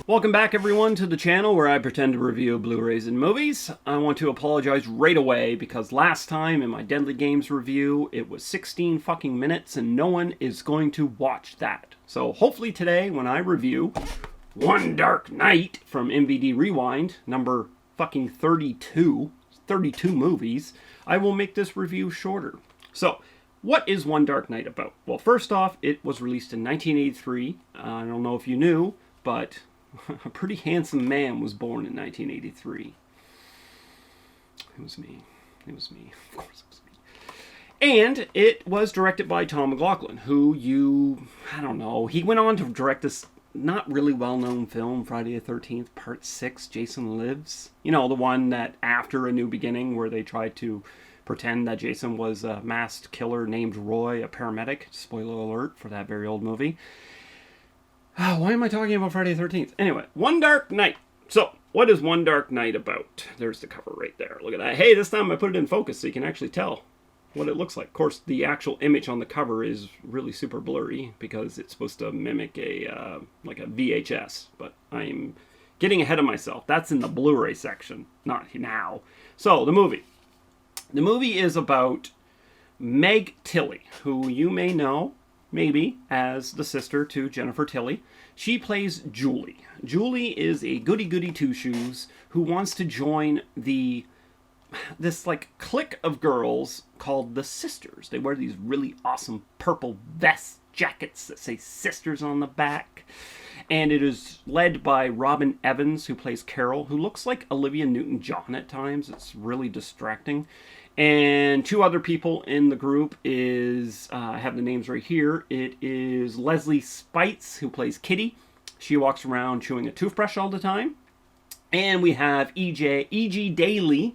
Welcome back everyone to the channel where I pretend to review Blu-rays and movies. I want to apologize right away because last time in my Deadly Games review it was 16 fucking minutes and no one is going to watch that. So hopefully today when I review One Dark Night from MVD Rewind, number fucking 32 movies, I will make this review shorter. So, what is One Dark Night about? Well, first off, it was released in 1983. I don't know if you knew, but a pretty handsome man was born in 1983. It was me. It was me. Of course it was me. And it was directed by Tom McLoughlin, who I don't know, he went on to direct this not really well-known film, Friday the 13th, Part 6, Jason Lives. You know, the one that after A New Beginning, where they tried to pretend that Jason was a masked killer named Roy, a paramedic. Spoiler alert for that very old movie. Why am I talking about Friday the 13th? Anyway, One Dark Night. So, what is One Dark Night about? There's the cover right there. Look at that. Hey, this time I put it in focus so you can actually tell what it looks like. Of course, the actual image on the cover is really super blurry because it's supposed to mimic a like a VHS. But I'm getting ahead of myself. That's in the Blu-ray section, not now. So, the movie. The movie is about Meg Tilly, who you may know, maybe, as the sister to Jennifer Tilly. She plays Julie. Julie is a goody-goody two-shoes who wants to join this like clique of girls called the Sisters. They wear these really awesome purple vest jackets that say Sisters on the back. And it is led by Robin Evans, who plays Carol, who looks like Olivia Newton-John at times. It's really distracting. And two other people in the group is, I have the names right here. It is Leslie Spites, who plays Kitty. She walks around chewing a toothbrush all the time. And we have E.G. Daly,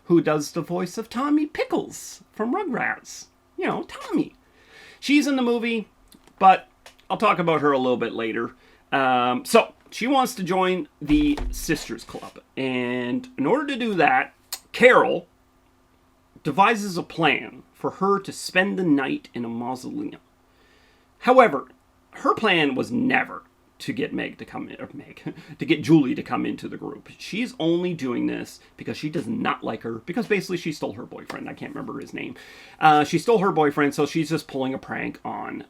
who does the voice of Tommy Pickles from Rugrats. You know, Tommy. She's in the movie, but I'll talk about her a little bit later. So, she wants to join the Sisters Club. And in order to do that, Carol devises a plan for her to spend the night in a mausoleum. However, her plan was never to get to get Julie to come into the group. She's only doing this because she does not like her, because basically she stole her boyfriend. I can't remember his name. She stole her boyfriend, so she's just pulling a prank on,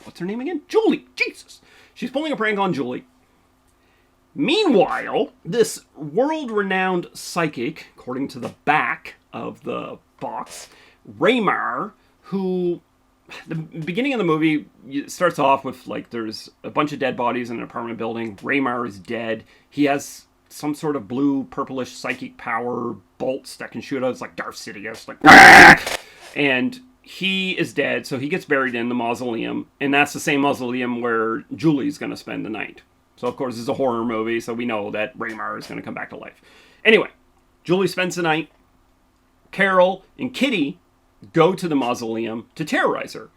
what's her name again? Julie! Jesus! She's pulling a prank on Julie. Meanwhile, this world-renowned psychic, according to the back of the box, Raymar, who, the beginning of the movie starts off with, like, there's a bunch of dead bodies in an apartment building. Raymar is dead. He has some sort of blue, purplish psychic power bolts that can shoot out. It's like Darth Sidious, like, and he is dead, so he gets buried in the mausoleum, and that's the same mausoleum where Julie's going to spend the night. So, of course, it's a horror movie, so we know that Raymar is going to come back to life. Anyway, Julie spends the night. Carol and Kitty go to the mausoleum to terrorize her.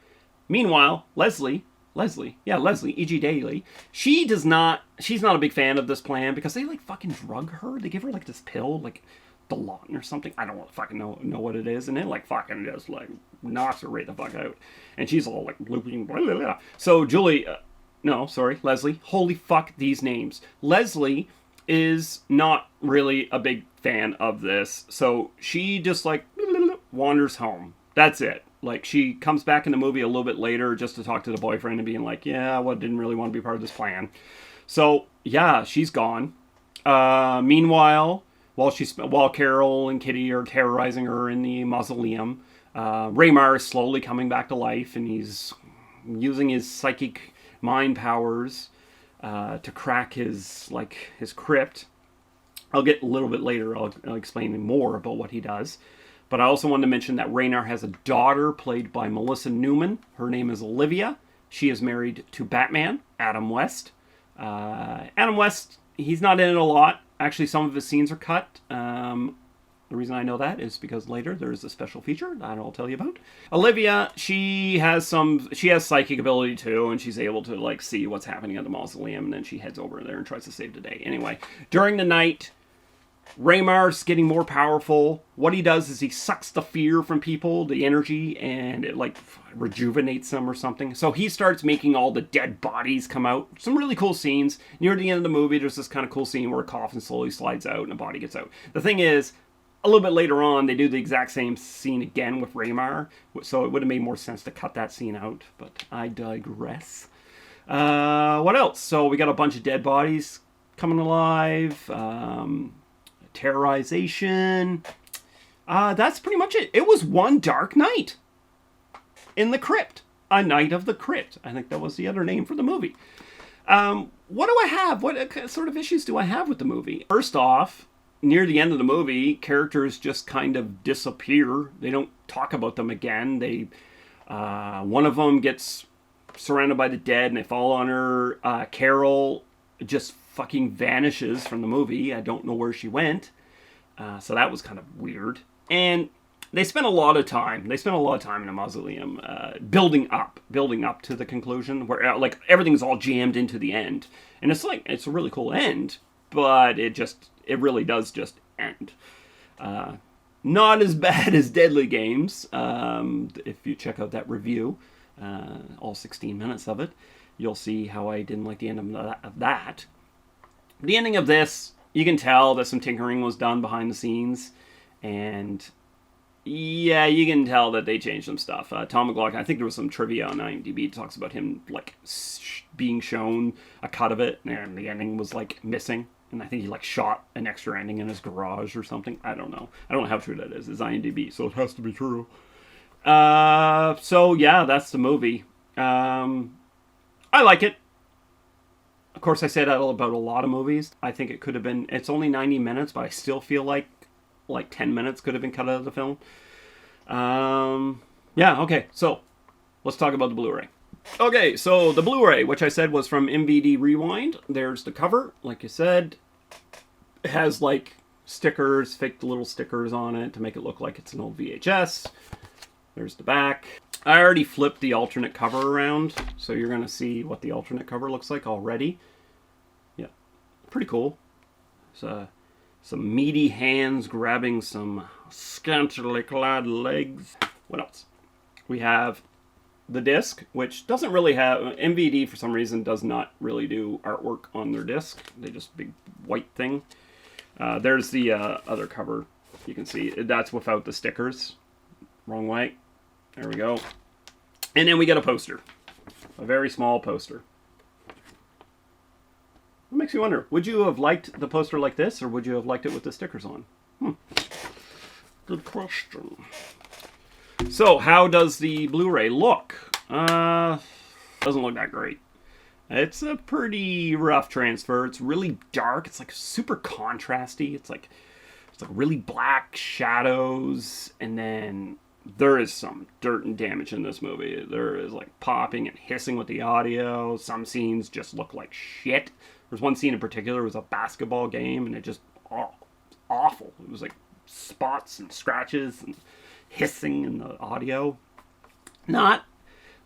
Meanwhile, Leslie, E.G. Daly, she's not a big fan of this plan because they, like, fucking drug her. They give her, like, this pill, like, Dilaudid or something. I don't fucking know what it is. And it, like, fucking just, like, knocks her right the fuck out. And she's all, like, looping, blah, blah, blah. So Leslie. Holy fuck these names. Leslie is not really a big fan of this. So she just, like, wanders home. That's it. Like, she comes back in the movie a little bit later just to talk to the boyfriend and being like, yeah, well, didn't really want to be part of this plan. So, yeah, she's gone. Meanwhile, while Carol and Kitty are terrorizing her in the mausoleum, Raymar is slowly coming back to life, and he's using his psychic mind powers to crack his crypt. I'll get a little bit later. I'll explain more about what he does. But I also wanted to mention that Raynor has a daughter played by Melissa Newman. Her name is Olivia. She is married to Batman, Adam West. Adam West, he's not in it a lot. Actually, some of his scenes are cut. The reason I know that is because later there's a special feature that I'll tell you about. Olivia, she has psychic ability too, and she's able to, like, see what's happening at the mausoleum, and then she heads over there and tries to save the day. Anyway, during the night, Raymar's getting more powerful. What he does is he sucks the fear from people, the energy, and it like rejuvenates them or something. So he starts making all the dead bodies come out. Some really cool scenes. Near the end of the movie, there's this kind of cool scene where a coffin slowly slides out and a body gets out. The thing is, a little bit later on, they do the exact same scene again with Raymar. So it would have made more sense to cut that scene out, but I digress. What else? So we got a bunch of dead bodies coming alive. Terrorization. That's pretty much it. It was one dark night in the crypt. A Night of the Crypt. I think that was the other name for the movie. What do I have? What sort of issues do I have with the movie? First off, near the end of the movie, characters just kind of disappear. They don't talk about them again. One of them gets surrounded by the dead and they fall on her. Carol just fucking vanishes from the movie. I don't know where she went. So that was kind of weird. And they spent a lot of time in a mausoleum building up to the conclusion where like everything's all jammed into the end. And it's a really cool end, but it really does just end. Not as bad as Deadly Games. If you check out that review, all 16 minutes of it, you'll see how I didn't like the end of that. The ending of this, you can tell that some tinkering was done behind the scenes, and yeah, you can tell that they changed some stuff. Tom McLaughlin, I think there was some trivia on IMDb that talks about him like being shown a cut of it, and the ending was like missing, and I think he like shot an extra ending in his garage or something. I don't know how true that is. It's IMDb, so it has to be true. So yeah, that's the movie. I like it. Of course, I say that about a lot of movies. I think it could have been... It's only 90 minutes, but I still feel like 10 minutes could have been cut out of the film. Yeah, okay. So, let's talk about the Blu-ray. Okay, so the Blu-ray, which I said was from MVD Rewind. There's the cover, like you said. It has, like, stickers, fake little stickers on it to make it look like it's an old VHS. There's the back. I already flipped the alternate cover around, so you're going to see what the alternate cover looks like already. Yeah, pretty cool. Some meaty hands grabbing some scantily clad legs. What else? We have the disc, which doesn't really have... MVD, for some reason, does not really do artwork on their disc. They just big white thing. There's the other cover. You can see that's without the stickers. Wrong way. There we go. And then we get a poster. A very small poster. What makes you wonder, would you have liked the poster like this, or would you have liked it with the stickers on? Good question. So, how does the Blu-ray look? Doesn't look that great. It's a pretty rough transfer. It's really dark. It's like super contrasty. It's like really black shadows, and then there is some dirt and damage in this movie. There is like popping and hissing with the audio. Some scenes just look like shit. There's one scene in particular, it was a basketball game, and it just awful. It was like spots and scratches and hissing in the audio. Not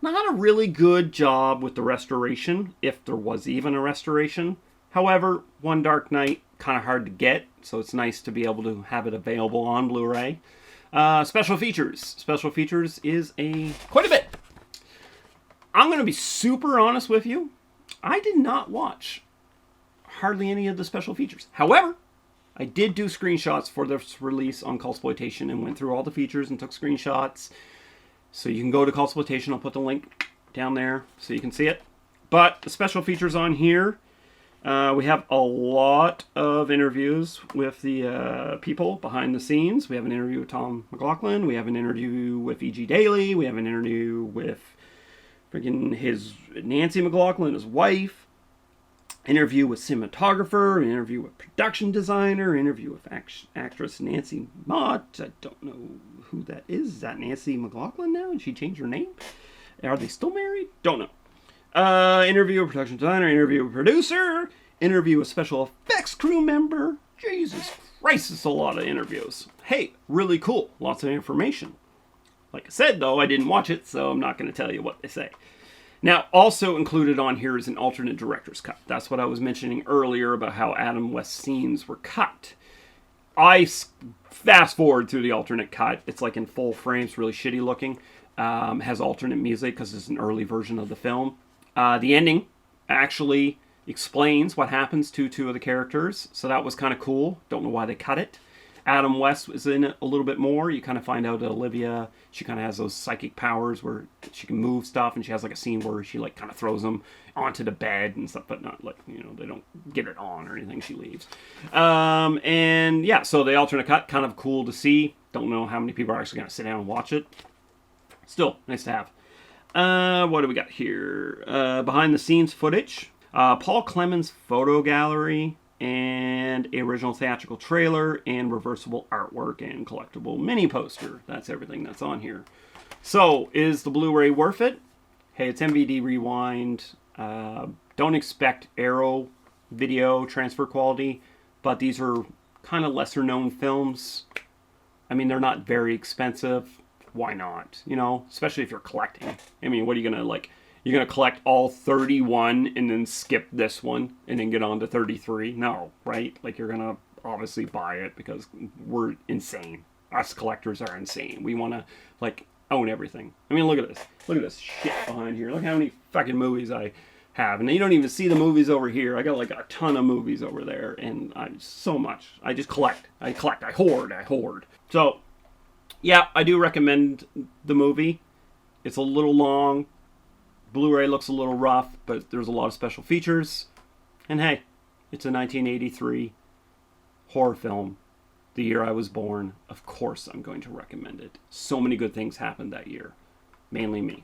a really good job with the restoration, if there was even a restoration. However, One Dark Night, kind of hard to get, so it's nice to be able to have it available on Blu-ray. Special features. Special features is quite a bit. I'm going to be super honest with you. I did not watch hardly any of the special features. However, I did do screenshots for this release on Cultsploitation and went through all the features and took screenshots. So you can go to Cultsploitation. I'll put the link down there so you can see it. But the special features on here, we have a lot of interviews with the people behind the scenes. We have an interview with Tom McLaughlin. We have an interview with E.G. Daily. We have an interview with freaking his Nancy McLaughlin, his wife. Interview with cinematographer. Interview with production designer. Interview with actress Nancy Mott. I don't know who that is. Is that Nancy McLaughlin now? Did she change her name? Are they still married? Don't know. Interview with production designer, interview with producer, interview with special effects crew member. Jesus Christ, it's a lot of interviews. Hey, really cool. Lots of information. Like I said, though, I didn't watch it, so I'm not going to tell you what they say. Now, also included on here is an alternate director's cut. That's what I was mentioning earlier about how Adam West's scenes were cut. fast forward through the alternate cut. It's like in full frame. It's really shitty looking. Has alternate music because it's an early version of the film. The ending actually explains what happens to two of the characters, so that was kind of cool. Don't know why they cut it. Adam West was in it a little bit more. You kind of find out that Olivia, she kind of has those psychic powers where she can move stuff, and she has like a scene where she like kind of throws them onto the bed and stuff, but not like, you know, they don't get it on or anything. She leaves. And yeah, so the alternate cut, kind of cool to see. Don't know how many people are actually going to sit down and watch it. Still, nice to have. What do we got here? Behind the scenes footage. Paul Clemens photo gallery, and a original theatrical trailer, and reversible artwork, and collectible mini poster. That's everything that's on here. So, is the Blu-ray worth it? Hey, it's MVD Rewind. Don't expect Arrow video transfer quality, but these are kind of lesser known films. I mean, they're not very expensive. Why not? You know, especially if you're collecting. I mean, what are you gonna like? You're going to collect all 31 and then skip this one and then get on to 33? No, right? Like, you're going to obviously buy it because we're insane. Us collectors are insane. We want to, like, own everything. I mean, look at this. Look at this shit behind here. Look how many fucking movies I have. And you don't even see the movies over here. I got, like, a ton of movies over there. And so much. I just collect. I hoard. So, yeah, I do recommend the movie. It's a little long. Blu-ray looks a little rough, but there's a lot of special features. And hey, it's a 1983 horror film. The year I was born. Of course I'm going to recommend it. So many good things happened that year. Mainly me.